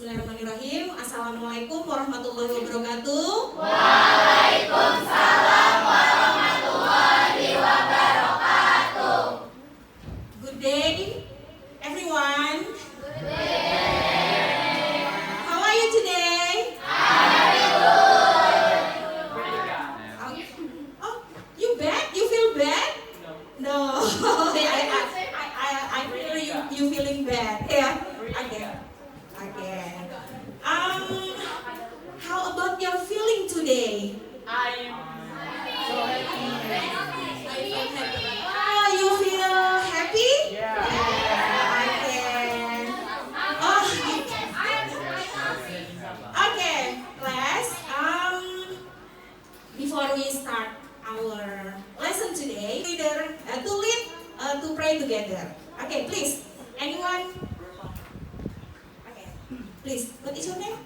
Bismillahirrahmanirrahim. Assalamualaikum warahmatullahi wabarakatuh. Waalaikumsalam warahmatullahi wabarakatuh. Good day, everyone. Good day. How are you today? Very good. Oh, you bad? You feel bad? No. I feel you feeling bad. Yeah. Okay. How about your feeling today? I'm so happy. Oh, you feel happy? Yeah. Okay. Oh, okay, class. Before we start our lesson today, leader to lead to pray together. Okay, please. Anyone? Okay, please. What is your name?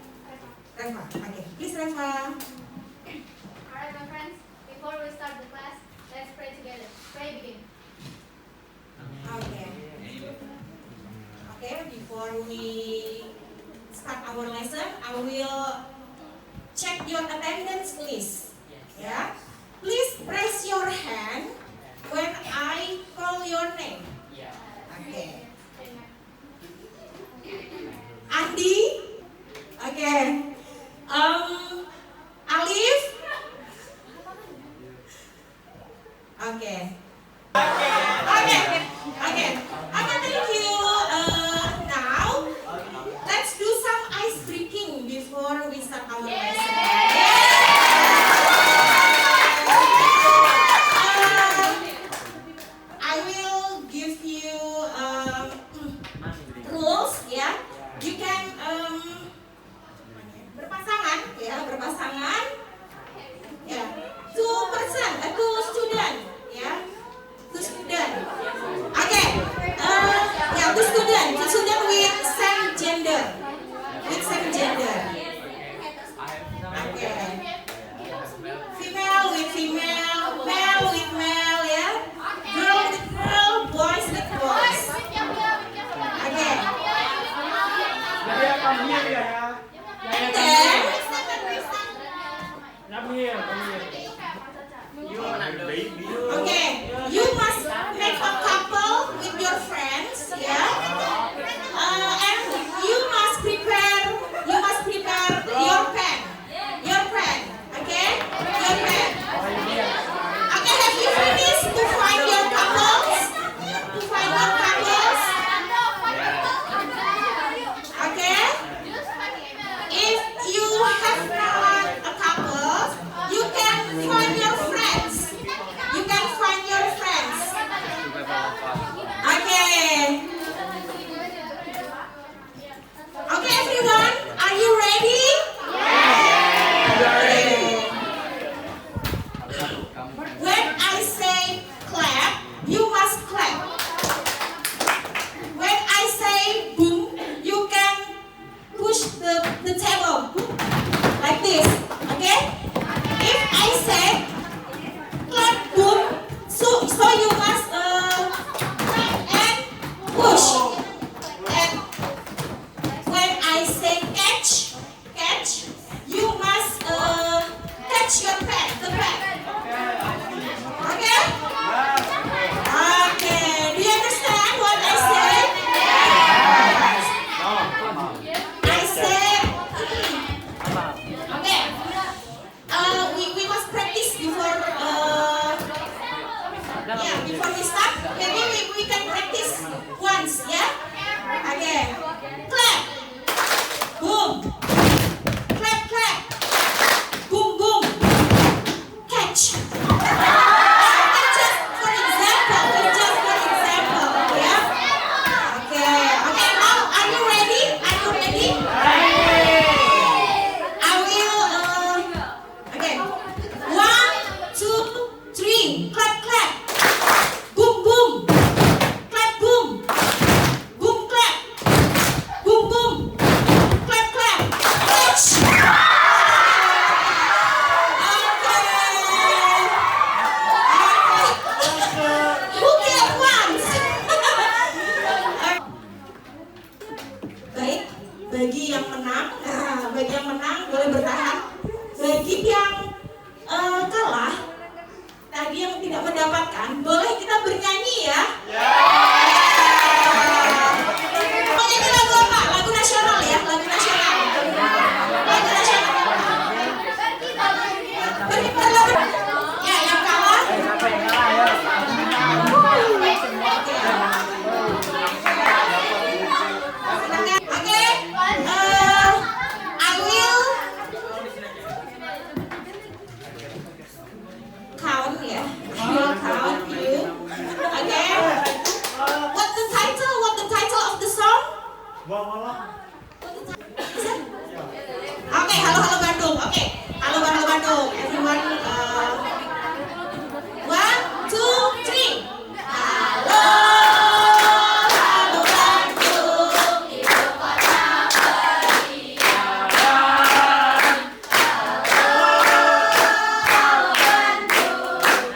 Reva. Okay, please, Reva. Alright, my friends, before we start the class, let's pray together. Pray begin. Okay. Okay, before we start our lesson, I will check your attendance list. Yeah. Please raise your hand when I call your name. Okay. Andi. Okay. Alif. Okay. Okay. Thank you. Now, let's do some ice breaking before we start our lesson. I will give you rules, ya. You can berpasangan, ya, berpasangan. Ya, two person, two student, ya, two student. Okay, yeah, two student with same gender, Okay, female with female, male with male, ya, girl with girl, boys with boys. Okay, Jadi come here ya. and then Come here. You baby. okay, you must make a couple with your friends, yeah. And you must prepare your pen, okay, your pen. Okay, have you finished to find your couples? Okay, bagi yang menang, boleh bertahan. Bagi yang kalah, tadi yang tidak mendapatkan, boleh kita bernyanyi ya. Mau nyanyi lagu apa? Lagu nasional ya, lagu nasional. Lagu nasional. Prepare lagu. Ya, yang kalah. Siapa yang kalah ya? Oke, I will count ya. I will count you. Okay. What the title of the song? Oke, halo Bandung. Oke, halo Bandung. Everyone, 1, 2, 3. Halo Bandung, ibu kota periang.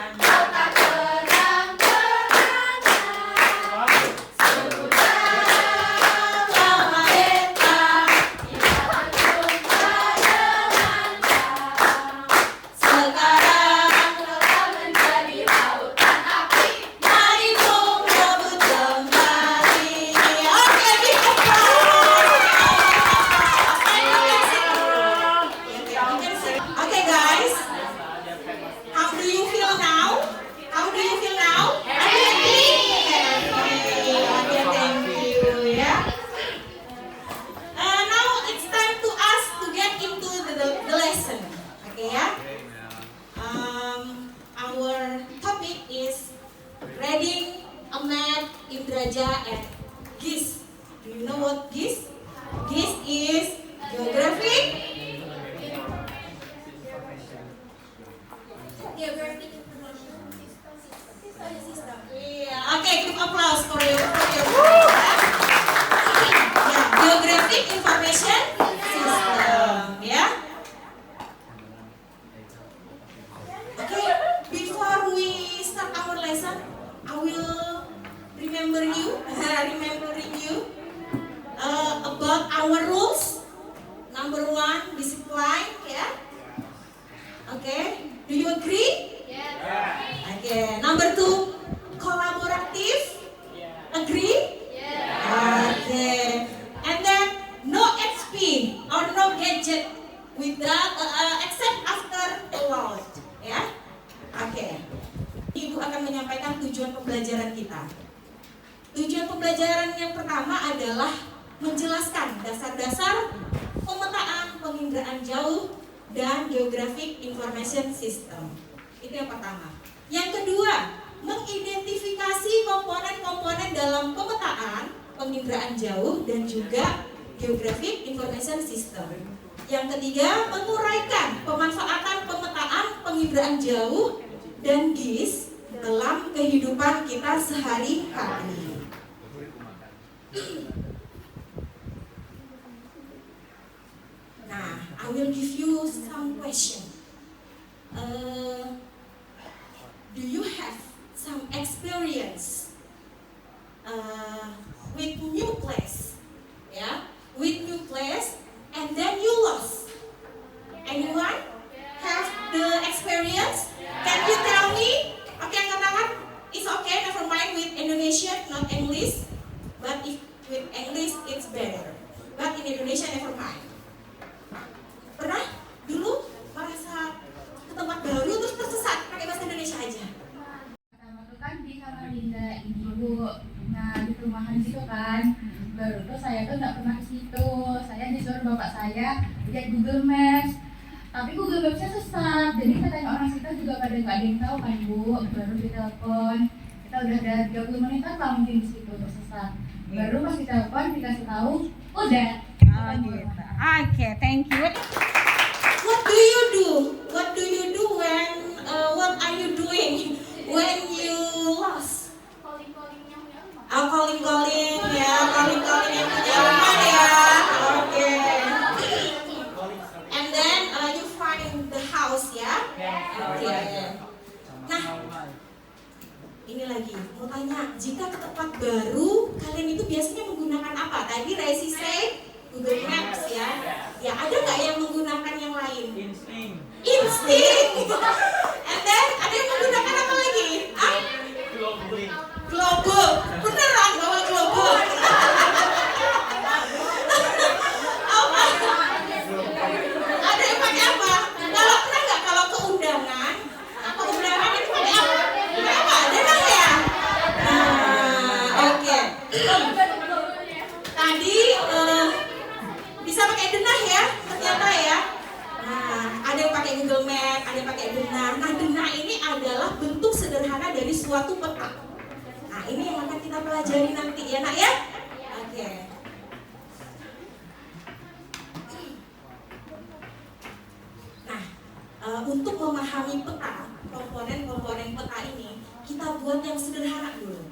Halo Bandung, kota terang-terangan. Sudah pemerintah kita berjumpa dengan sekarang telah menjadi lautan api. Mari rebut kembali. Oke, give applause. Okay, guys. How do you feel now? Happy? Okay, thank you. Yeah. Now it's time to us to get into the lesson. Okay, yeah. Our topic is reading a map, Indraja and GIS. Do you know what GIS? GIS is Geographic Information System. Yeah. Okay, give applause for your yeah, Geographic Information System. Yeah. Okay, before we start our lesson, I will remembering you about our rules. Number 1, discipline, yeah. Okay, do you agree? Okay, number 2, collaborative. Agree? Okay, and then no HP or no gadget without except after allowed, ya. Oke. Ibu akan menyampaikan tujuan pembelajaran kita. Tujuan pembelajaran yang pertama adalah menjelaskan dasar-dasar pemetaan, penginderaan jauh, dan geographic information system. Itu yang pertama. Yang kedua, mengidentifikasi komponen-komponen dalam pemetaan, penginderaan jauh, dan juga geographic information system. Yang ketiga, menguraikan pemanfaatan pemetaan, penginderaan jauh, dan GIS dalam kehidupan kita sehari-hari. Nah, I will give you some question. Do you have some experience with new place? Yeah, with new place, and then you lost. Anyone have the experience? Can you tell me? Okay, angkat tangan. It's okay, never mind with Indonesian, not English. But if with English, it's better. But in Indonesia, never mind. Pernah dulu merasa ke tempat baru terus tersesat pakai bahasa Indonesia aja? Pertama tuh kan di Samarinda ibu, nah di perumahan gitu kan. Baru tuh saya tuh nggak pernah ke situ. Saya disuruh bapak saya lihat Google Maps. Tapi Google Maps-nya sesat. Jadi katanya orang sekitar juga pada nggak ada yang tahu kan bu. Baru ditelepon. Kita udah ada 30 menit kan nggak mungkin di situ tersesat. Baru pas ditelepon dikasih tahu, udah. Oh gitu. Okay, thank you. What do you do? What do you do when? What are you doing when you lost? Calling-callingnya punya rumah. Calling ya, calling yang punya rumah ya. Okay. And then you find the house ya. Okay. Nah, ini lagi mau tanya, jika ke tempat baru kalian itu biasanya menggunakan apa? Tadi Resi say Google Maps. suatu peta. Nah, ini yang akan kita pelajari nanti ya nak ya. Oke. Nah, untuk memahami peta, komponen-komponen peta ini, kita buat yang sederhana dulu.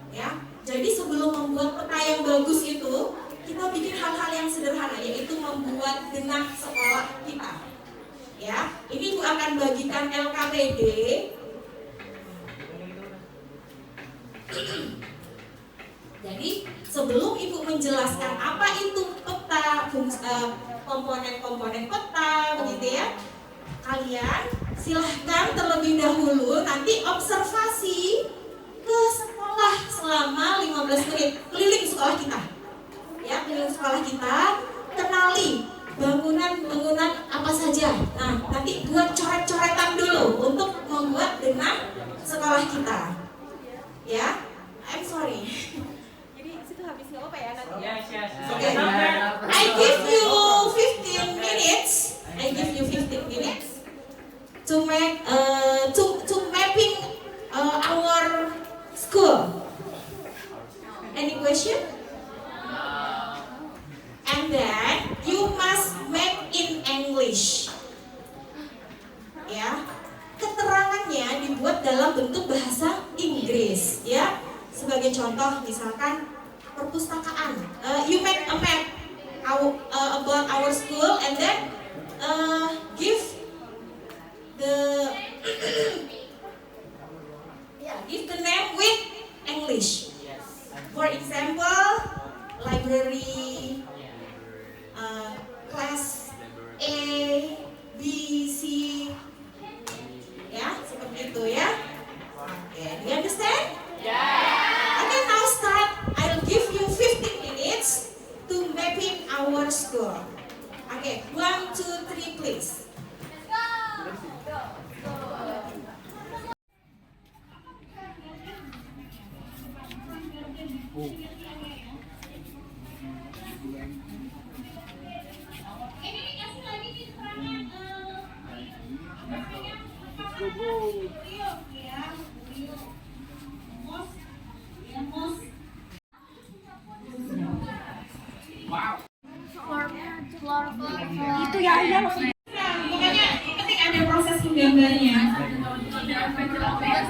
Ya. Jadi sebelum membuat peta yang bagus itu, kita bikin hal-hal yang sederhana, yaitu membuat denah sekolah kita. Ya, ini Ibu akan bagikan LKPD. Jadi sebelum Ibu menjelaskan apa itu peta, komponen-komponen peta, begitu ya, kalian silahkan terlebih dahulu nanti observasi ke sekolah selama 15 menit, keliling sekolah kita. Ya, keliling sekolah kita, kenali bangunan-bangunan apa saja. Nah, nanti buat coret-coretan dulu untuk membuat denah sekolah kita. Ya, I'm sorry. Jadi situ habis nggak apa ya nanti? Yes, yes. Okay. I give you 15 minutes. I give you 15 minutes to make to mapping our school. Any question? And then you must make in English. Ya, keterangannya dibuat dalam bentuk bahasa Inggris. Ya, sebagai contoh misalkan perpustakaan. You make a map about our school and then give the give the name with English. For example, library. Kelas A, B, C, ya seperti itu ya. Oke, do you understand? Yeah. Okay, now start. I'll give you 15 minutes to mapping our school. Okay, 1, 2, 3, please. Itu ya maksudnya. Pokoknya ketik ada proses menggambarnya.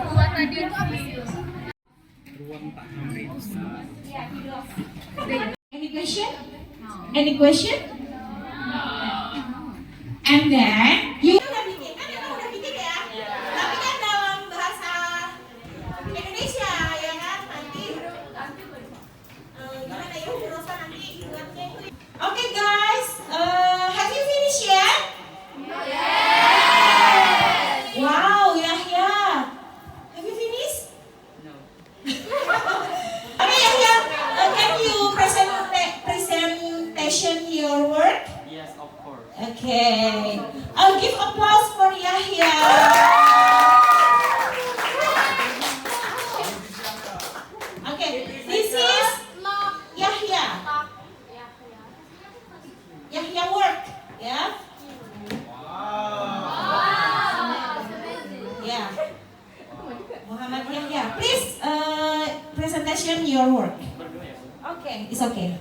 Buat tadi itu apa sih? Any question? Any question? And then you udah bikin kan itu udah bikin ya? Tapi kan dalam bahasa Indonesia ya kan nanti gimana ya Bu Rosa nanti buatnya itu. Okay guys, have you finished yet? Yes. Wow, Yahya, have you finished? No. Okay Yahya, can you presentation your work? Yes, of course. Okay, I'll give applause for Yahya. Okay, this is Yahya. Yahya work, yeah. Yeah. Muhammad Yahya, please presentation your work. Okay, it's okay.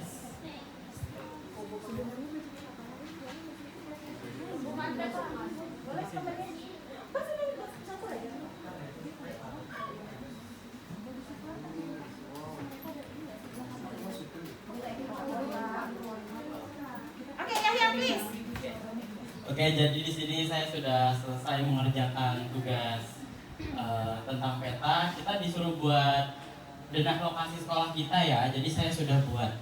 Okay, Yahya, please. Oke, jadi di sini saya sudah selesai mengerjakan tugas tentang peta. Kita disuruh buat denah lokasi sekolah kita ya. Jadi saya sudah buat.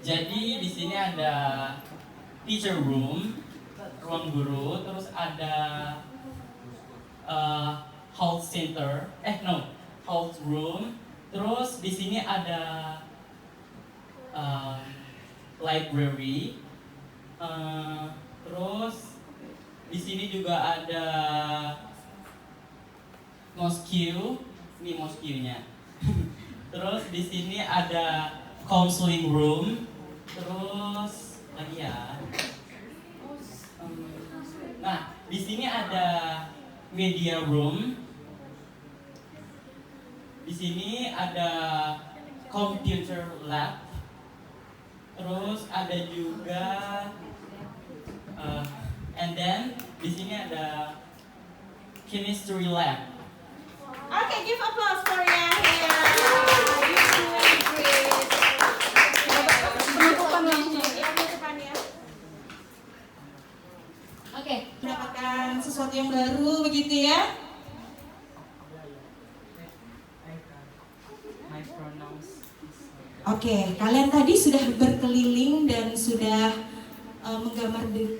Jadi di sini ada teacher room, ruang guru, terus ada health center, health room, terus di sini ada library, terus di sini juga ada mosque, ini mosque-nya. Terus di sini ada counseling room. Terus lagi ya. Nah, di sini ada media room. Di sini ada computer lab. Terus ada juga and then di sini ada chemistry lab. Okay, give applause for ya. Penutupan langsung. Ya, penutupan ya. Oke, mendapatkan sesuatu yang baru begitu ya. Oke, kalian tadi sudah berkeliling dan sudah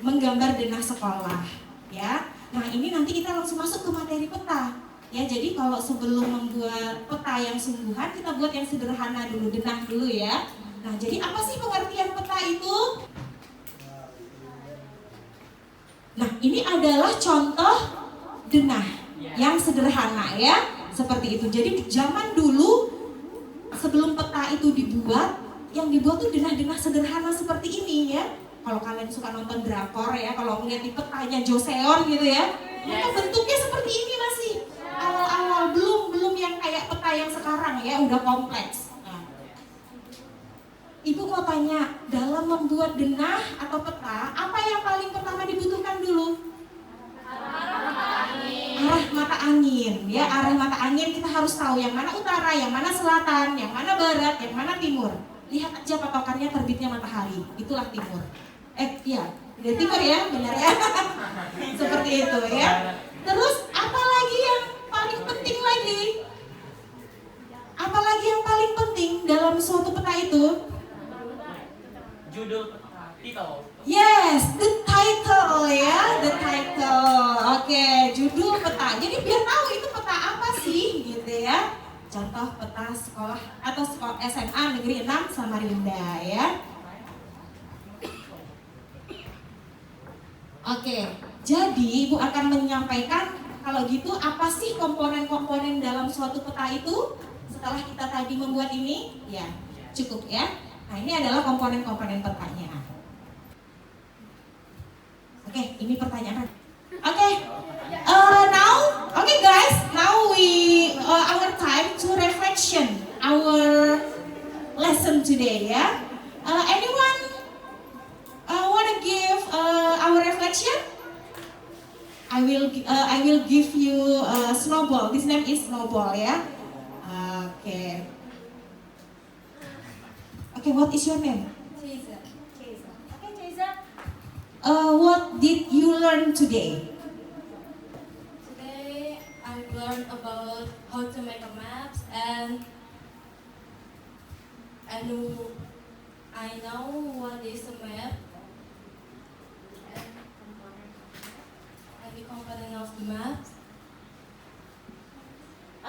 menggambar denah sekolah, ya. Nah, ini nanti kita langsung masuk ke materi peta. Ya, jadi kalau sebelum membuat peta yang sungguhan, kita buat yang sederhana dulu, denah dulu ya. Nah, jadi apa sih pengertian peta itu? Nah, ini adalah contoh denah yang sederhana ya, seperti itu. Jadi di zaman dulu sebelum peta itu dibuat, yang dibuat tuh denah-denah sederhana seperti ini ya. Kalau kalian suka nonton drakor ya, kalau melihat di petanya Joseon gitu ya, maka bentuknya seperti ini masih awal-awal, belum yang kayak peta yang sekarang ya, udah kompleks. Nah, Ibu mau tanya, dalam membuat denah atau peta, apa yang paling pertama dibutuhkan dulu? Arah mata angin, ya, arah mata angin kita harus tahu yang mana utara, yang mana selatan, yang mana barat, yang mana timur. Lihat aja patokannya terbitnya matahari, itulah timur. Iya, dari timur ya, benar ya. Seperti itu ya. Terus apa lagi yang paling penting lagi? Apa lagi yang paling penting dalam suatu peta itu? Judul peta, title. Yes, the title ya, the title. Oke, judul peta. Jadi biar tahu itu peta apa sih, gitu ya. Contoh peta sekolah atau sekolah SMA Negeri 6 Samarinda ya. Oke, jadi Ibu akan menyampaikan kalau gitu apa sih komponen-komponen dalam suatu peta itu setelah kita tadi membuat ini? Ya, cukup ya. Nah, ini adalah komponen-komponen petanya. Oke, ini pertanyaan. Oke, okay guys, now we our time to reflection our lesson today ya. Anyone wanna give our reflection? I will give you Snowball. This name is Snowball ya. Okay. Okay, what is your name? Ceza. Okay, Ceza. What did you learn today? Today I learned about how to make a map and I know what is a map and the component of the map.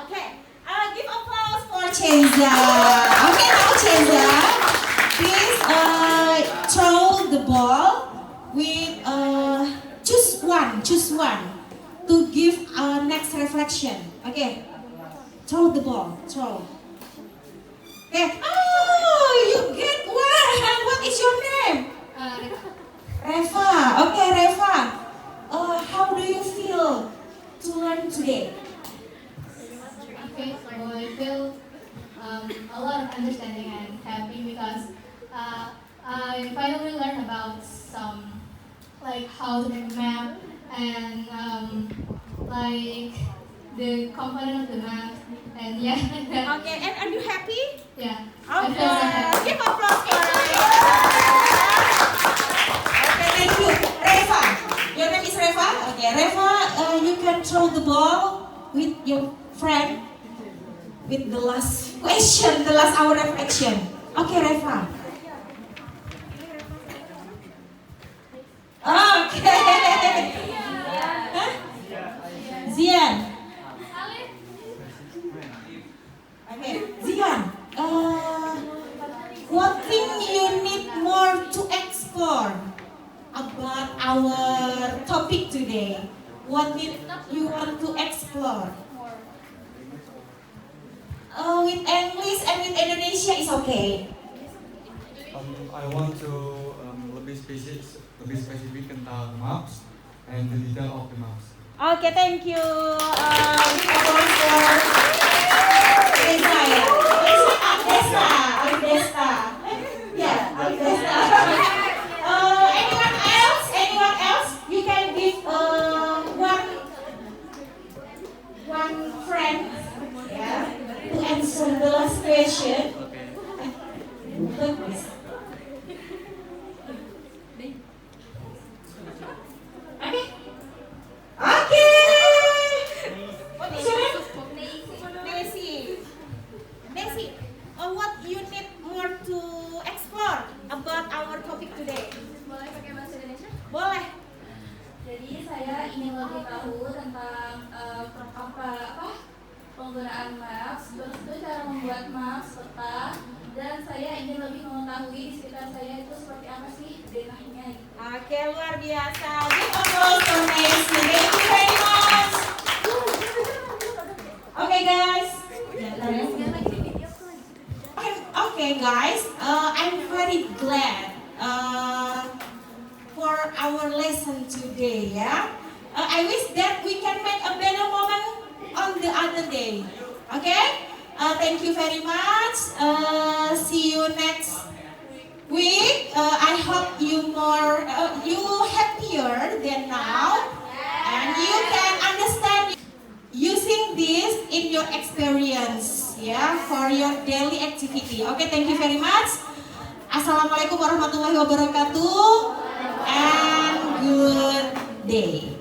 Okay, give applause for Ceza. Okay, now Ceza, please throw the ball with choose one to give next reflection. Okay, throw the ball, throw. Okay, oh, you get one. What is your name? Reva. Okay, Reva. How do you feel to learn today? Okay, so I feel a lot of understanding and happy because I finally learned about some like how to make a map and like the component of the map and yeah. Okay, and are you happy? Yeah. I feel so Okay, happy. give applause for Reva. Okay, thank you. Reva, your name is Reva? Okay, Reva, you can throw the ball with your friend with the last question, the last hour reflection. Okay, Reva. Okay. Huh? Zian. Okay, Zian. What thing you need more to explore about our topic today? What did you want to explore? with English and with Indonesia is okay. I want to lebih spesifik tentang maps and the detail of the maps. Okay, thank you. Desa ya. Desa. Ya, Desa. Anyone else? You can give one friend, yeah, to answer the last question. Okay. What is your name? Daisy, what you need more to explore about our topic today? Boleh pakai bahasa Indonesia? Boleh. Jadi saya ingin lebih tahu tentang penggunaan maps, terus itu cara membuat maps, peta, dan saya ingin lebih mengetahui di sekitar saya itu seperti apa sih denahnya. Oke, luar biasa. Give applause for Nancy. Thank you very much. Okay, guys. Okay, guys. I'm very glad for our lesson today. Yeah. I wish that we can make a better moment on the other day. Okay. Thank you very much. See you next week. I hope you happier than now, and you can understand using this in your experience, yeah, for your daily activity. Okay, thank you very much. Assalamualaikum warahmatullahi wabarakatuh, and good day.